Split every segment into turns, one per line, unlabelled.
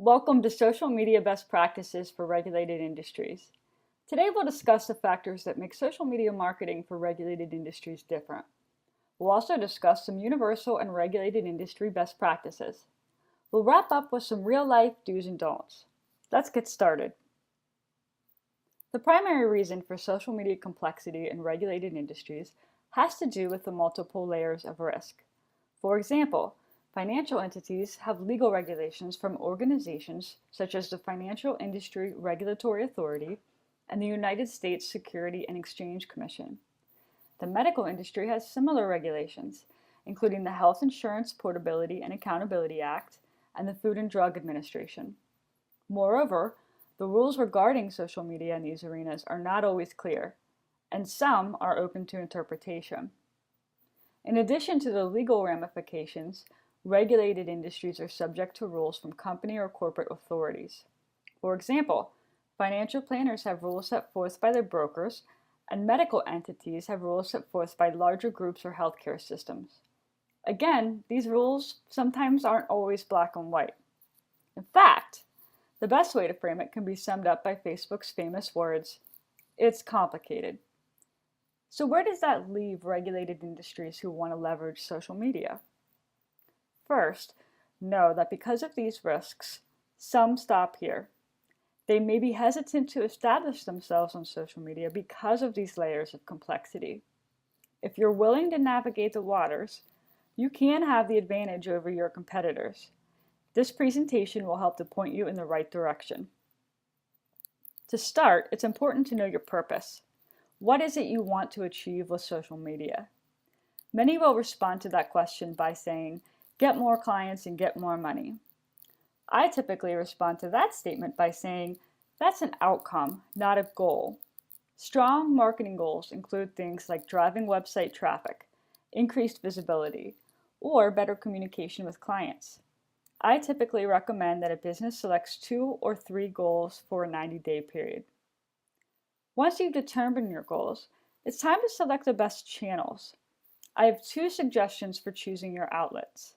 Welcome to Social Media Best Practices for Regulated Industries. Today we'll discuss the factors that make social media marketing for regulated industries different. We'll also discuss some universal and regulated industry best practices. We'll wrap up with some real-life do's and don'ts. Let's get started. The primary reason for social media complexity in regulated industries has to do with the multiple layers of risk. For example, financial entities have legal regulations from organizations such as the Financial Industry Regulatory Authority and the United States Securities and Exchange Commission. The medical industry has similar regulations, including the Health Insurance Portability and Accountability Act and the Food and Drug Administration. Moreover, the rules regarding social media in these arenas are not always clear, and some are open to interpretation. In addition to the legal ramifications, regulated industries are subject to rules from company or corporate authorities. For example, financial planners have rules set forth by their brokers, and medical entities have rules set forth by larger groups or healthcare systems. Again, these rules sometimes aren't always black and white. In fact, the best way to frame it can be summed up by Facebook's famous words, "It's complicated." So where does that leave regulated industries who want to leverage social media? First, know that because of these risks, some stop here. They may be hesitant to establish themselves on social media because of these layers of complexity. If you're willing to navigate the waters, you can have the advantage over your competitors. This presentation will help to point you in the right direction. To start, it's important to know your purpose. What is it you want to achieve with social media? Many will respond to that question by saying, "Get more clients and get more money." I typically respond to that statement by saying, "That's an outcome, not a goal." Strong marketing goals include things like driving website traffic, increased visibility, or better communication with clients. I typically recommend that a business selects 2 or 3 goals for a 90-day period. Once you've determined your goals, it's time to select the best channels. I have 2 suggestions for choosing your outlets.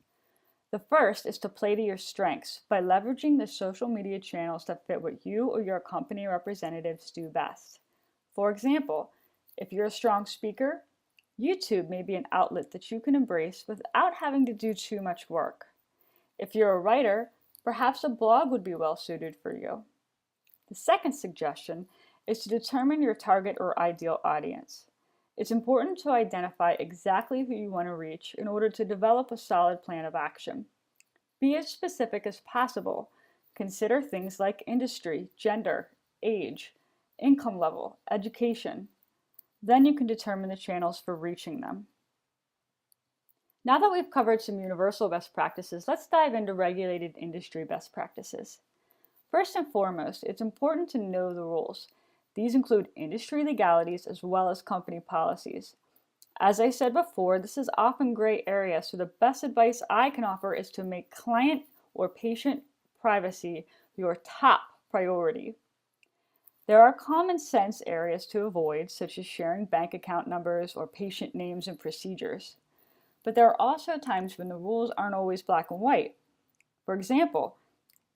The first is to play to your strengths by leveraging the social media channels that fit what you or your company representatives do best. For example, if you're a strong speaker, YouTube may be an outlet that you can embrace without having to do too much work. If you're a writer, perhaps a blog would be well suited for you. The second suggestion is to determine your target or ideal audience. It's important to identify exactly who you want to reach in order to develop a solid plan of action. Be as specific as possible. Consider things like industry, gender, age, income level, education. Then you can determine the channels for reaching them. Now that we've covered some universal best practices, let's dive into regulated industry best practices. First and foremost, it's important to know the rules. These include industry legalities as well as company policies. As I said before, this is often gray area, so the best advice I can offer is to make client or patient privacy your top priority. There are common sense areas to avoid, such as sharing bank account numbers or patient names and procedures. But there are also times when the rules aren't always black and white. For example,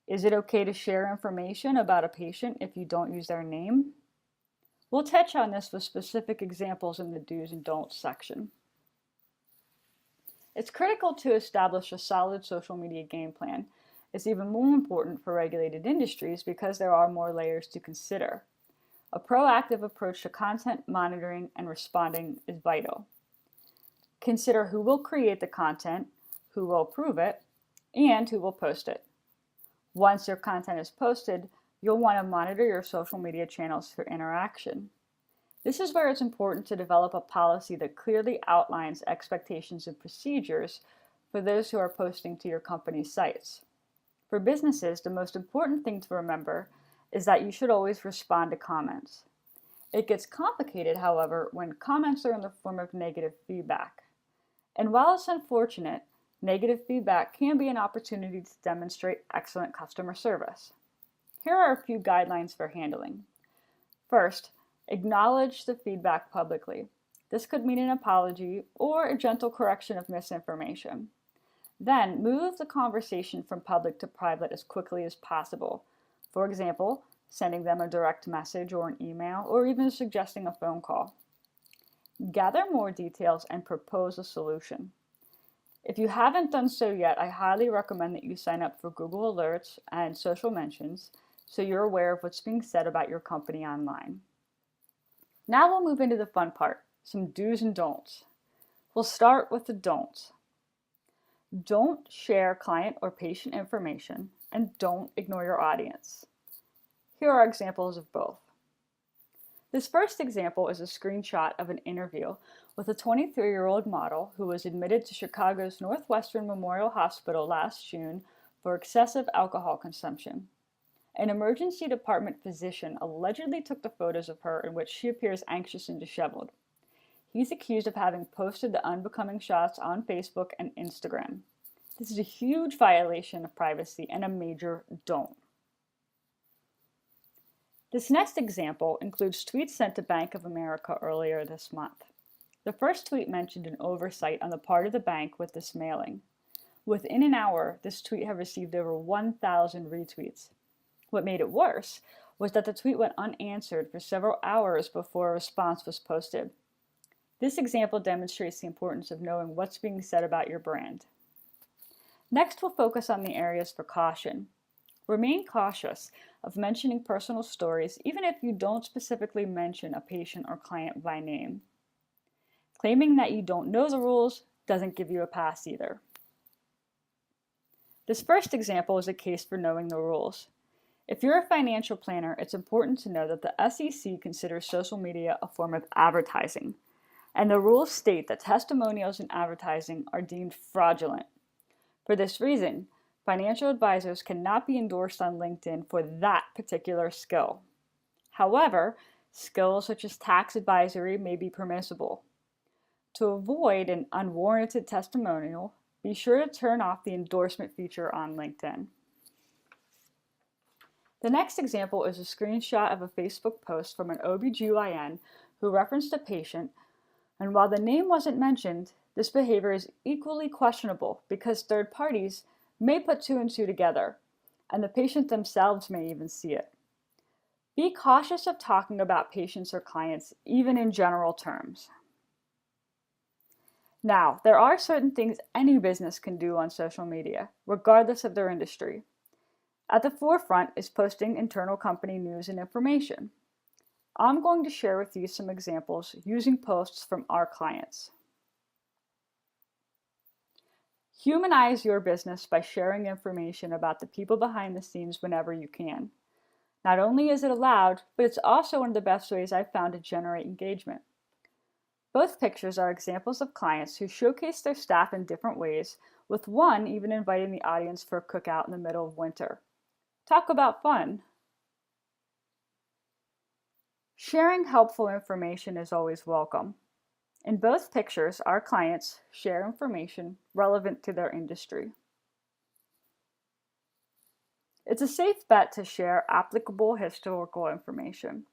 is it okay to share information about a patient if you don't use their name? We'll touch on this with specific examples in the do's and don'ts section. It's critical to establish a solid social media game plan. It's even more important for regulated industries because there are more layers to consider. A proactive approach to content monitoring and responding is vital. Consider who will create the content, who will approve it, and who will post it. Once your content is posted, you'll want to monitor your social media channels for interaction. This is where it's important to develop a policy that clearly outlines expectations and procedures for those who are posting to your company's sites. For businesses, the most important thing to remember is that you should always respond to comments. It gets complicated, however, when comments are in the form of negative feedback. And while it's unfortunate, negative feedback can be an opportunity to demonstrate excellent customer service. Here are a few guidelines for handling. First, acknowledge the feedback publicly. This could mean an apology or a gentle correction of misinformation. Then move the conversation from public to private as quickly as possible. For example, sending them a direct message or an email, or even suggesting a phone call. Gather more details and propose a solution. If you haven't done so yet, I highly recommend that you sign up for Google Alerts and social mentions so you're aware of what's being said about your company online. Now we'll move into the fun part, some do's and don'ts. We'll start with the don'ts. Don't share client or patient information, and don't ignore your audience. Here are examples of both. This first example is a screenshot of an interview with a 23-year-old model who was admitted to Chicago's Northwestern Memorial Hospital last June for excessive alcohol consumption. An emergency department physician allegedly took the photos of her in which she appears anxious and disheveled. He's accused of having posted the unbecoming shots on Facebook and Instagram. This is a huge violation of privacy and a major don't. This next example includes tweets sent to Bank of America earlier this month. The first tweet mentioned an oversight on the part of the bank with this mailing. Within an hour, this tweet had received over 1,000 retweets. What made it worse was that the tweet went unanswered for several hours before a response was posted. This example demonstrates the importance of knowing what's being said about your brand. Next, we'll focus on the areas for caution. Remain cautious of mentioning personal stories, even if you don't specifically mention a patient or client by name. Claiming that you don't know the rules doesn't give you a pass either. This first example is a case for knowing the rules. If you're a financial planner, it's important to know that the SEC considers social media a form of advertising, and the rules state that testimonials in advertising are deemed fraudulent. For this reason, financial advisors cannot be endorsed on LinkedIn for that particular skill. However, skills such as tax advisory may be permissible. To avoid an unwarranted testimonial, be sure to turn off the endorsement feature on LinkedIn. The next example is a screenshot of a Facebook post from an OBGYN who referenced a patient, and while the name wasn't mentioned, this behavior is equally questionable because third parties may put two and two together, and the patient themselves may even see it. Be cautious of talking about patients or clients, even in general terms. Now, there are certain things any business can do on social media, regardless of their industry. At the forefront is posting internal company news and information. I'm going to share with you some examples using posts from our clients. Humanize your business by sharing information about the people behind the scenes whenever you can. Not only is it allowed, but it's also one of the best ways I've found to generate engagement. Both pictures are examples of clients who showcase their staff in different ways, with one even inviting the audience for a cookout in the middle of winter. Talk about fun! Sharing helpful information is always welcome. In both pictures, our clients share information relevant to their industry. It's a safe bet to share applicable historical information.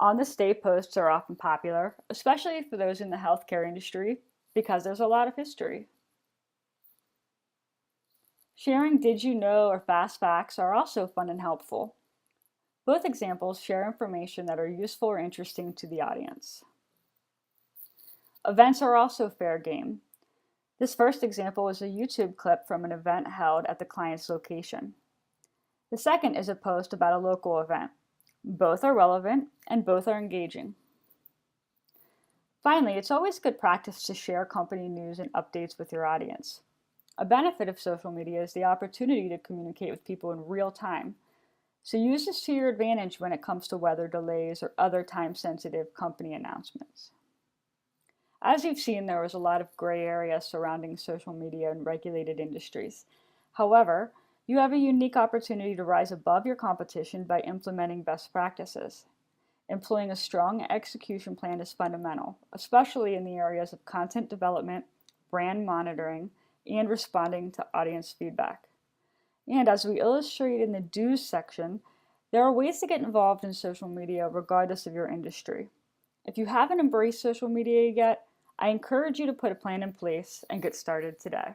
On this day posts are often popular, especially for those in the healthcare industry, because there's a lot of history. Sharing did you know or fast facts are also fun and helpful. Both examples share information that are useful or interesting to the audience. Events are also fair game. This first example is a YouTube clip from an event held at the client's location. The second is a post about a local event. Both are relevant and both are engaging. Finally, it's always good practice to share company news and updates with your audience. A benefit of social media is the opportunity to communicate with people in real time. So use this to your advantage when it comes to weather delays or other time-sensitive company announcements. As you've seen, there was a lot of gray area surrounding social media and regulated industries. However, you have a unique opportunity to rise above your competition by implementing best practices. Employing a strong execution plan is fundamental, especially in the areas of content development, brand monitoring, and responding to audience feedback. And as we illustrate in the do's section, there are ways to get involved in social media regardless of your industry. If you haven't embraced social media yet, I encourage you to put a plan in place and get started today.